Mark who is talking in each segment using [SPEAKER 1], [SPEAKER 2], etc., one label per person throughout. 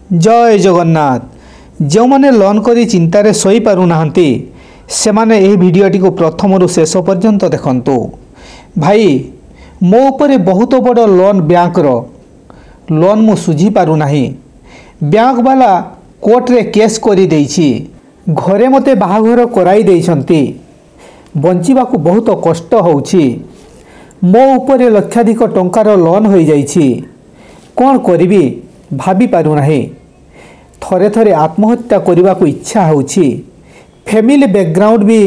[SPEAKER 1] जय जगन्नाथ। जो माने लोन करी चिंतारे सोई पारु नाहंती से माने एही वीडियोटी को प्रथम रु शेष पर्यंत देखंतु। भाई मो उपरे बहुत बड़ लोन बैंक रो लोन मु सुझी पारु नाही। बैंक वाला कोर्ट रे केस करी देइछि। घरे मते बाहाघर कराई देइछंती। बंचिबाकू बहुत कष्ट होउछि। मो उपरे लक्षाधिक टंकार लोन होई जाइछि। कोन करिबी भाभी पारु नाही। थरे थरे आत्महत्या करने को इच्छा होउछि। फैमिली बैकग्राउंड भी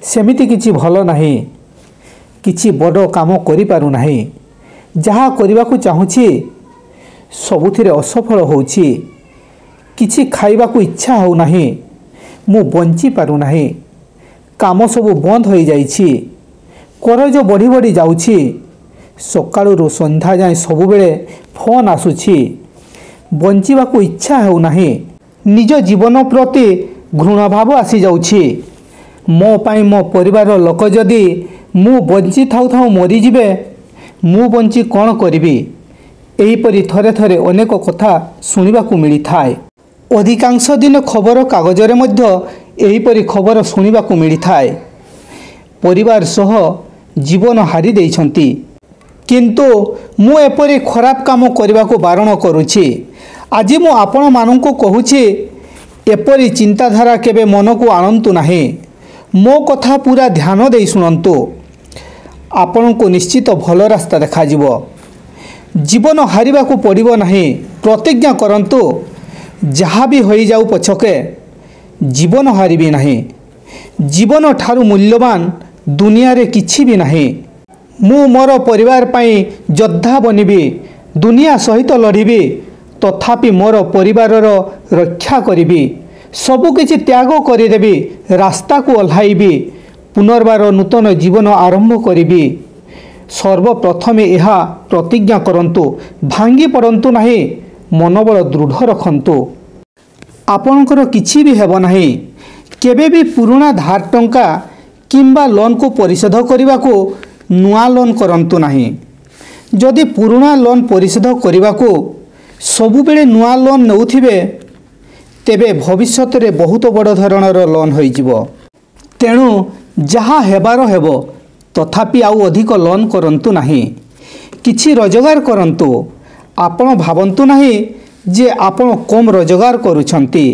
[SPEAKER 1] सेमिति किछि भलो नाही। किछि बड़ काम करि पारु नाही। जहा करबा को चाहूछि सबुथिरे असफल होउछि। किछि खाइबा को इच्छा हो नाही। मु बंची पारु नाही। काम सब बंद हो जाइछि। करज बढ़ी बढ़ी जाउछि। सकाळु संध्या जाए सबुबेले फोन आसुछि। बंचिबा को इच्छा हो नाही। निज जीवन प्रति घृणा भाव आसी जाउछि। मो पाई मो परिवार लोक जदि मु बंची थाउ थाउ मरी जिबे मु बंची कोन करिबी। एहीपरि थरे थरे अनेक कथा सुनिबा को मिली थाए। अधिकांश दिन खबर कागजरे मध्य एहीपरि खबर सुनिबा को मिली थाए। परिवार सह जीवन हारी देइछंती। किंतु मु एपरि खराब काम करबा को बारण करूछि। आज मु आपण माननकु कहूछि एपरि चिंताधारा केबे मन को आनंतु नाही। मो कथा पूरा ध्यान देई सुनंतु। आपण को निश्चित भलो रास्ता देखा जिवो। जीवन हारिबा को पड़िबो नाही। प्रतिज्ञा करंतु जहा भी होई जाऊ पछके जीवन हारिबी नाही। जीवन ठारू मूल्यवान दुनिया रे किछि भी नाही। मु मोर परिवार पाई योद्धा बनिबी। दुनिया सहित लड़िबी। तथापि मोर परिवार रक्षा करिबी। सबु किछि त्याग करिदेबी। रास्ता को ओल्हाइबी। पुनर्बार नूतन जीवन आरंभ करिबी। सर्वप्रथमे यह प्रतिज्ञा करंतु। भांगी पड़ंतु नाही। मनोबल दृढ़ रखंतु। आपणकर किछि भी हेबो नाही। केबे भी पुराना धार टंका किंबा लोन को परिशोध करने को नुआ लोन करंतु नाही। जदि पुराना लोन परिशोध करने को सबुबेले नुआ लोन नउथिबे तेबे भविष्यत रे बहुत बड़ धरणर लोन होई जिवो। तेणु जहा हेबार हेबो तथापि आउ अधिक लोन करंतु नाही। किछि रोजगार करंतु। आपण भावंतु नाही जे आपण कम रोजगार करूछंती।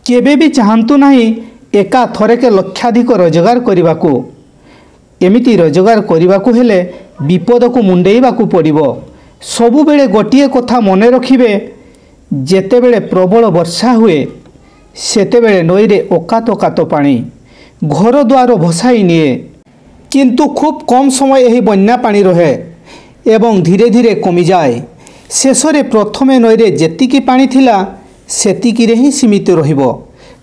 [SPEAKER 1] केबे भी चाहंतु नाही एका थरेके लक्षाधिक रोजगार करने को। एमिति रोजगार करने को हेले विपद को मुंडेइबा को पड़िबो। सबुबेले गोटिए कथा मने रखिबे जेतेबेले प्रबल वर्षा हुए सेतेबेले नईरे ओकात ओकात पानी घर द्वार भसाई निए। किंतु खूब कम समय यही बन्या पानी रहे एवं धीरे धीरे कमी जाए। शेषरे प्रथमे नईरे जेतिकी पानी थिला सेतिकी ही सीमित रहिबो।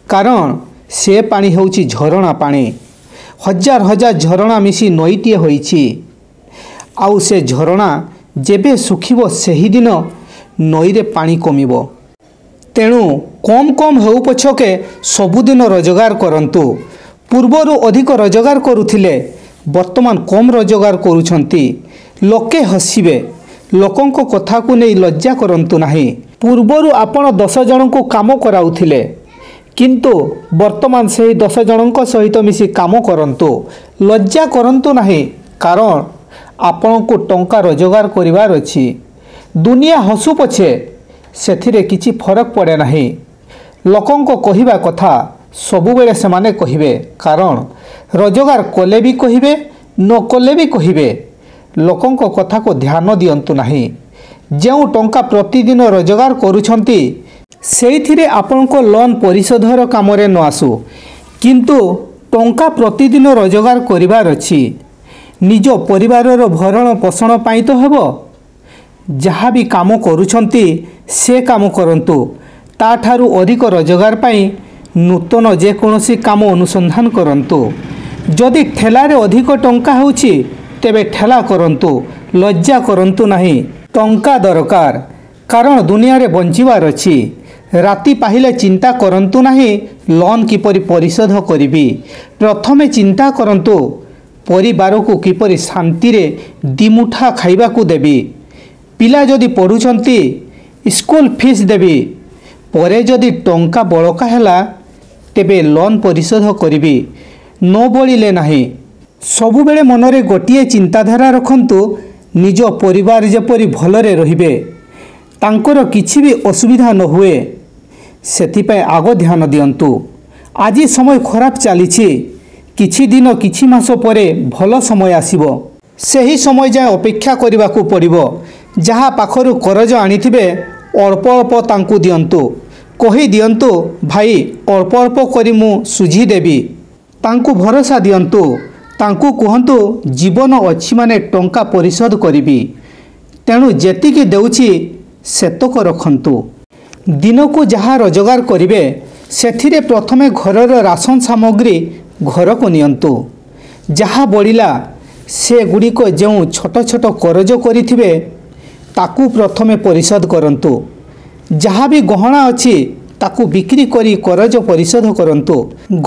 [SPEAKER 1] कारण से पानी होउची झरणा पानी। हजार हजार झरणा मिसी नईटीए होईची। आउ से झरणा जेबे सुखिबो सेही दिन नईरे पानी कमिबो। तेणु कम कम हेउ पछके सबुदिन रोजगार करंतु। पूर्वरु अधिक रोजगार करुथिले वर्तमान कम रोजगार करूछंती। लोके हसिबे। लोकंको कथा को नहीं लज्जा करंतु नाही। पूर्वरु आपण 10 जन को काम कराउथिले किंतु वर्तमान से 10 जनक सहित मिसी काम करंतु। लज्जा करंतु नाही। कारण आपण को टंका रोजगार करिवार अछि। दुनिया हसु पछे सेथिरे किछि फरक पड़े नाही। लोकंको कहिबा कथा सबुबेले से माने कहिबे। कारण रोजगार कले भी कहिबे न कले भी कहिबे। लोकंको कथा को ध्यान दियंतु नाही। जेउ टंका प्रतिदिन रोजगार करूछंती सेइथिरे आपनको लोन परिशोधर कामरे न आसु। किंतु टंका प्रतिदिन रोजगार करिवार अछि। निज परिवारर भरण पोषण पाई तो हेबो। जहा भी काम करूछंती से काम करंतु। ता ठारू अधिक रोजगार पाई नूतन जे कोनोसी काम अनुसंधान करंतु। जदि ठेलारे अधिक टंका होउछि तेबे ठेला करंतु। लज्जा करंतु नाही। टंका दरकार। कारण दुनिया रे बंचिबार अछि। राति पाहिले चिंता करंतु नाही लोन किपरि परिशोध करिबी। प्रथमे चिंता करंतु परिवार को किपरि शांति रे दिमुठा खाइबा को देबी। पिला जदि पढुछंती स्कूल फीस देबी। ପରେ ଯଦି ଟଙ୍କା ବଳକା ହେଲା ତେବେ ଲୋନ୍ ପରିଶୋଧ କରିବି, ନ ବଳିଲେ ନାହିଁ। ସବୁବେଳେ ମନରେ ଗୋଟିଏ ଚିନ୍ତାଧାରା ରଖନ୍ତୁ, ନିଜ ପରିବାର ଯେପରି ଭଲରେ ରହିବେ, ତାଙ୍କର କିଛି ବି ଅସୁବିଧା ନ ହୁଏ, ସେଥିପାଇଁ ଆଗ ଧ୍ୟାନ ଦିଅନ୍ତୁ। ଆଜି ସମୟ ଖରାପ ଚାଲିଛି, କିଛି ଦିନ କିଛି ମାସ ପରେ ଭଲ ସମୟ ଆସିବ। ସେହି ସମୟ ଯାଏ ଅପେକ୍ଷା କରିବାକୁ ପଡ଼ିବ। ଯାହା ପାଖରୁ କରଜ ଆଣିଥିବେ ଅଳ୍ପ ଅଳ୍ପ ତାଙ୍କୁ ଦିଅନ୍ତୁ। କହିଦିଅନ୍ତୁ, ଭାଇ ଅଳ୍ପ ଅଳ୍ପ କରି ମୁଁ ସୁଝିଦେବି। ତାଙ୍କୁ ଭରସା ଦିଅନ୍ତୁ। ତାଙ୍କୁ କୁହନ୍ତୁ, ଜୀବନ ଅଛି ମାନେ ଟଙ୍କା ପରିଶୋଧ କରିବି, ତେଣୁ ଯେତିକି ଦେଉଛି ସେତକ ରଖନ୍ତୁ। ଦିନକୁ ଯାହା ରୋଜଗାର କରିବେ ସେଥିରେ ପ୍ରଥମେ ଘରର ରାସନ ସାମଗ୍ରୀ ଘରକୁ ନିଅନ୍ତୁ। ଯାହା ବଳିଲା ସେଗୁଡ଼ିକ ଯେଉଁ ଛୋଟ ଛୋଟ କରଜ କରିଥିବେ ତାକୁ ପ୍ରଥମେ ପରିଶୋଧ କରନ୍ତୁ। ଯାହା ବି ଗହଣା ଅଛି ତାକୁ ବିକ୍ରି କରି କରଜ ପରିଶୋଧ କରନ୍ତୁ।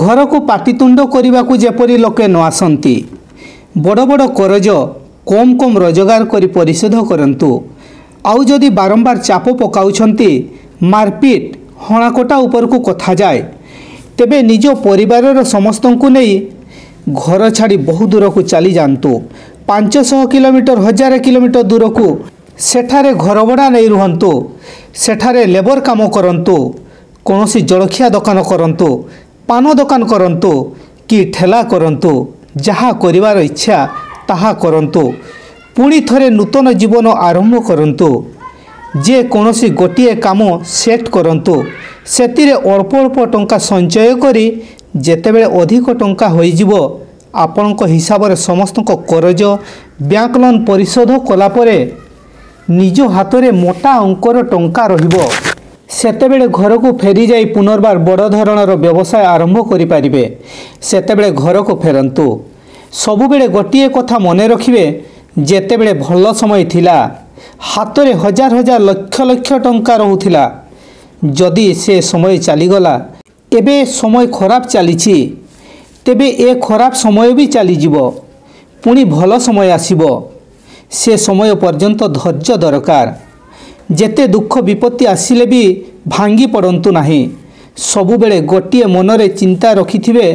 [SPEAKER 1] ଘରକୁ ପାଟିତୁଣ୍ଡ କରିବାକୁ ଯେପରି ଲୋକେ ନ ଆସନ୍ତି, ବଡ଼ ବଡ଼ କରଜ କମ୍ କମ୍ ରୋଜଗାର କରି ପରିଶୋଧ କରନ୍ତୁ। ଆଉ ଯଦି ବାରମ୍ବାର ଚାପ ପକାଉଛନ୍ତି, ମାରପିଟ ହଣାକଟା ଉପରକୁ କଥା ଯାଏ, ତେବେ ନିଜ ପରିବାରର ସମସ୍ତଙ୍କୁ ନେଇ ଘର ଛାଡ଼ି ବହୁ ଦୂରକୁ ଚାଲିଯାଆନ୍ତୁ। 500 କିଲୋମିଟର 1000 କିଲୋମିଟର ଦୂରକୁ ସେଠାରେ ଘର ଭଡ଼ା ନେଇ ରୁହନ୍ତୁ। ସେଠାରେ ଲେବର କାମ କରନ୍ତୁ। କୌଣସି ଜଳଖିଆ ଦୋକାନ କରନ୍ତୁ, ପାନ ଦୋକାନ କରନ୍ତୁ କି ଠେଲା କରନ୍ତୁ। ଯାହା କରିବାର ଇଚ୍ଛା ତାହା କରନ୍ତୁ। ପୁଣି ଥରେ ନୂତନ ଜୀବନ ଆରମ୍ଭ କରନ୍ତୁ। ଯେ କୌଣସି ଗୋଟିଏ କାମ ସେଟ୍ କରନ୍ତୁ। ସେଥିରେ ଅଳ୍ପ ଅଳ୍ପ ଟଙ୍କା ସଞ୍ଚୟ କରି ଯେତେବେଳେ ଅଧିକ ଟଙ୍କା ହୋଇଯିବ, ଆପଣଙ୍କ ହିସାବରେ ସମସ୍ତଙ୍କ କରଜ ବ୍ୟାଙ୍କ ଲୋନ୍ ପରିଶୋଧ କଲାପରେ ନିଜ ହାତରେ ମୋଟା ଅଙ୍କର ଟଙ୍କା ରହିବ। ସେତେବେଳେ ଘରକୁ ଫେରିଯାଇ ପୁନର୍ବାର ବଡ଼ ଧରଣର ବ୍ୟବସାୟ ଆରମ୍ଭ କରିପାରିବେ। ସେତେବେଳେ ଘରକୁ ଫେରନ୍ତୁ। ସବୁବେଳେ ଗୋଟିଏ କଥା ମନେ ରଖିବେ, ଯେତେବେଳେ ଭଲ ସମୟ ଥିଲା, ହାତରେ ହଜାର ହଜାର ଲକ୍ଷ ଲକ୍ଷ ଟଙ୍କା ରହୁଥିଲା। ଯଦି ସେ ସମୟ ଚାଲିଗଲା, ଏବେ ସମୟ ଖରାପ ଚାଲିଛି, ତେବେ ଏ ଖରାପ ସମୟ ବି ଚାଲିଯିବ। ପୁଣି ଭଲ ସମୟ ଆସିବ। ସେ ସମୟ ପର୍ଯ୍ୟନ୍ତ ଧୈର୍ଯ୍ୟ ଦରକାର। ଯେତେ ଦୁଃଖ ବିପତ୍ତି ଆସିଲେ ବି ଭାଙ୍ଗି ପଡ଼ନ୍ତୁ ନାହିଁ। ସବୁବେଳେ ଗୋଟିଏ ମନରେ ଚିନ୍ତା ରଖିଥିବେ,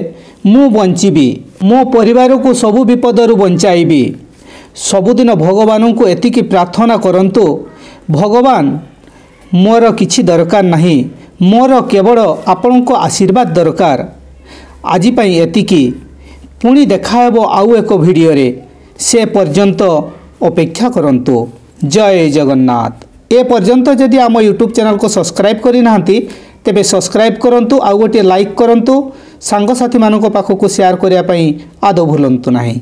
[SPEAKER 1] ମୁଁ ବଞ୍ଚିବି, ମୋ ପରିବାରକୁ ସବୁ ବିପଦରୁ ବଞ୍ଚାଇବି। ସବୁଦିନ ଭଗବାନଙ୍କୁ ଏତିକି ପ୍ରାର୍ଥନା କରନ୍ତୁ, ଭଗବାନ ମୋର କିଛି ଦରକାର ନାହିଁ, ମୋର କେବଳ ଆପଣଙ୍କ ଆଶୀର୍ବାଦ ଦରକାର। ଆଜି ପାଇଁ ଏତିକି। ପୁଣି ଦେଖାହେବ ଆଉ ଏକ ଭିଡ଼ିଓରେ। ସେ ପର୍ଯ୍ୟନ୍ତ ଅପେକ୍ଷା କରନ୍ତୁ। ଜୟ ଜଗନ୍ନାଥ। ଏ ପର୍ଯ୍ୟନ୍ତ ଯଦି ଆମ ୟୁଟ୍ୟୁବ୍ ଚ୍ୟାନେଲକୁ ସବସ୍କ୍ରାଇବ୍ କରିନାହାନ୍ତି, ତେବେ ସବସ୍କ୍ରାଇବ୍ କରନ୍ତୁ, ଆଉ ଗୋଟିଏ ଲାଇକ୍ କରନ୍ତୁ, ସାଙ୍ଗସାଥିମାନଙ୍କ ପାଖକୁ ସେୟାର କରିବା ପାଇଁ ଆଦୌ ଭୁଲନ୍ତୁ ନାହିଁ।